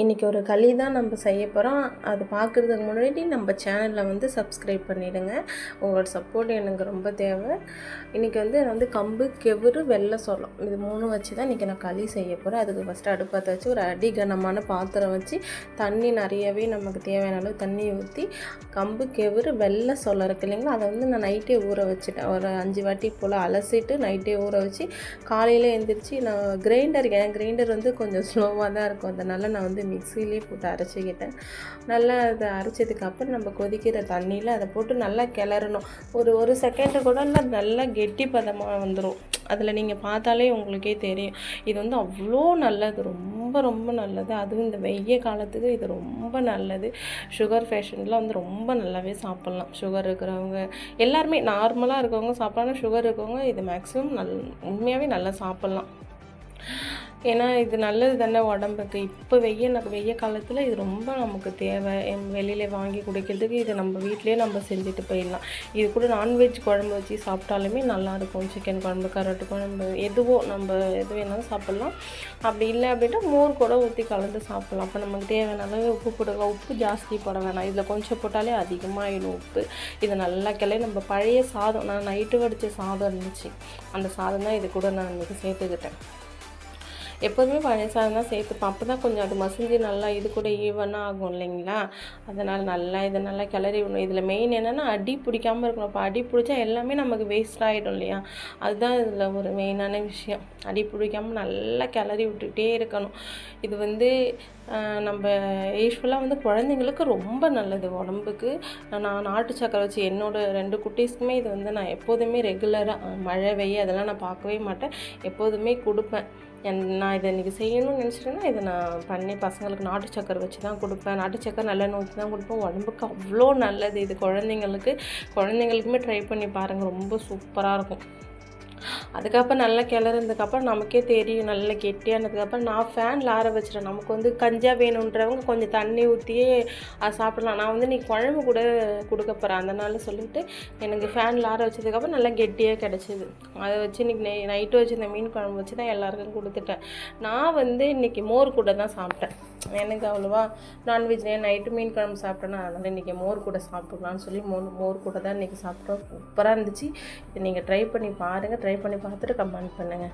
இன்றைக்கி ஒரு களி தான் நம்ம செய்ய போகிறோம். அது பார்க்குறதுக்கு முன்னாடி நம்ம சேனலில் வந்து சப்ஸ்கிரைப் பண்ணிவிடுங்க. உங்களோட சப்போர்ட் எனக்கு ரொம்ப தேவை. இன்றைக்கி நான் கம்பு, கெவுரு, வெள்ளை சோளம் இது 3 வச்சு தான் இன்றைக்கி நான் களி செய்ய போகிறேன். அதுக்கு ஃபஸ்ட்டு அடுப்பத்தை வச்சு ஒரு அடிகனமான பாத்திரம் வச்சு தண்ணி நிறையவே நமக்கு தேவையான அளவு தண்ணி ஊற்றி கம்பு, கெவுரு, வெள்ளை சோளம் இருக்குது இல்லைங்களா, அதை நான் நைட்டே ஊற வச்சுட்டேன். ஒரு 5 வாட்டி போல் அலசிட்டு நைட்டே ஊற வச்சு காலையில் எழுந்திரிச்சு நான் கிரைண்டர் கொஞ்சம் ஸ்லோவாக தான் இருக்கும். அதனால் நான் மிக்சிலே போட்டு அரைச்சிக்கிட்டேன். நல்லா அதை அரைச்சதுக்கப்புறம் நம்ம கொதிக்கிற தண்ணியில் அதை போட்டு நல்லா கிளறணும். ஒரு செகண்டு கூட நல்லா கெட்டி பதமாக வந்துடும். அதில் நீங்கள் பார்த்தாலே உங்களுக்கே தெரியும். இது அவ்வளோ நல்லது, ரொம்ப ரொம்ப நல்லது. அதுவும் இந்த வெய்ய காலத்துக்கு இது ரொம்ப நல்லது. சுகர் பேஷண்ட்லாம் ரொம்ப நல்லாவே சாப்பிட்லாம். சுகர் இருக்கிறவங்க எல்லாருமே நார்மலாக இருக்கவங்க சாப்பிட்லாம். சுகர் இருக்கவங்க இது மேக்ஸிமம் உண்மையாகவே நல்லா சாப்பிட்லாம். ஏன்னா இது நல்லது தானே உடம்புக்கு. இப்போ வெய்ய காலத்தில் இது ரொம்ப நமக்கு தேவை. வெளியில் வாங்கி குடிக்கிறதுக்கு இது நம்ம வீட்டிலே நம்ம செஞ்சுட்டு போயிடலாம். இது கூட நான்வெஜ் குழம்பு வச்சு சாப்பிட்டாலுமே நல்லாயிருக்கும். சிக்கன் குழம்பு, கருவாட்டு குழம்பு, எது வேணாலும் சாப்பிட்லாம். அப்படி இல்லை அப்படின்னா மோர் கூட ஊற்றி கலந்து சாப்பிட்லாம். அப்போ நமக்கு தேவையான அளவு உப்பு போடுங்க. உப்பு ஜாஸ்தி போட வேணாம். இதில் கொஞ்சம் போட்டாலே அதிகமாகிடும் உப்பு. இதை நல்லா நம்ம பழைய சாதம், நான் நைட்டு வடித்த சாதம் இருந்துச்சு, அந்த சாதம் தான் இது கூட நான் இன்றைக்கி சேர்த்துக்கிட்டேன். எப்போதுமே பழைய சாதம் தான் சேர்த்துப்பேன். அப்போ தான் கொஞ்சம் அது மசிஞ்சு நல்லா இது கூட ஈவனாக ஆகும் இல்லைங்களா. அதனால் இதை நல்லா கிளறி விடணும். இதில் மெயின் என்னென்னா அடி பிடிக்காமல் இருக்கணும். இப்போ அடி பிடிச்சா எல்லாமே நமக்கு வேஸ்ட் ஆகிடும் இல்லையா. அதுதான் இதில் ஒரு மெயினான விஷயம். அடி பிடிக்காமல் நல்லா கிளறி விட்டுக்கிட்டே இருக்கணும். இது நம்ம யூஸ்வலாக குழந்தைங்களுக்கு ரொம்ப நல்லது உடம்புக்கு. நான் நாட்டு சக்கரை வச்சு என்னோடய 2 குட்டீஸ்க்குமே இது நான் எப்போதுமே ரெகுலராக மழை வெய்ய அதெல்லாம் நான் பார்க்கவே மாட்டேன், எப்போதுமே கொடுப்பேன். நான் இதை இன்றைக்கி செய்யணும்னு நினச்சிட்டேன்னா இதை நான் பண்ணி பசங்களுக்கு நாட்டு சக்கரை வச்சு தான் கொடுப்பேன். நாட்டு சக்கரை நல்லெண்ணெய் ஊற்றி தான் கொடுப்பேன். உடம்புக்கு அவ்வளோ நல்லது இது. குழந்தைங்களுக்குமே ட்ரை பண்ணி பாருங்கள், ரொம்ப சூப்பராக இருக்கும். அதுக்கப்புறம் நல்லா கிளறதுக்கப்புறம் நமக்கே தெரியும் நல்லா கெட்டியானதுக்கப்புறம் நான் ஃபேனில் ஆற வச்சிட்டேன். நமக்கு கஞ்சா வேணுன்றவங்க கொஞ்சம் தண்ணி ஊற்றியே அதை சாப்பிடலாம். நான் இன்றைக்கி குழம்பு கூட கொடுக்க போகிறேன். அதனால சொல்லிவிட்டு எனக்கு ஃபேனில் ஆற வச்சதுக்கப்புறம் நல்லா கெட்டியாக கிடச்சிது. அதை வச்சு இன்றைக்கி நைட்டு வச்சு இந்த மீன் குழம்பு வச்சு தான் எல்லாருக்கும் கொடுத்துட்டேன். நான் இன்றைக்கி மோர் கூட தான் சாப்பிட்டேன். எனக்கு அவ்வளோவா நான்வெஜ் நைட்டு மீன் குழம்பு சாப்பிட்டேன்னா அதனால் இன்றைக்கி மோர் கூட சாப்பிட்லான்னு சொல்லி மோர் கூட தான் இன்றைக்கி சாப்பிட்டோம். சூப்பராக இருந்துச்சு. இதை நீங்கள் ட்ரை பண்ணி பாருங்கள். ட்ரை பண்ணி பார்த்துட்டு கமெண்ட் பண்ணுங்கள்.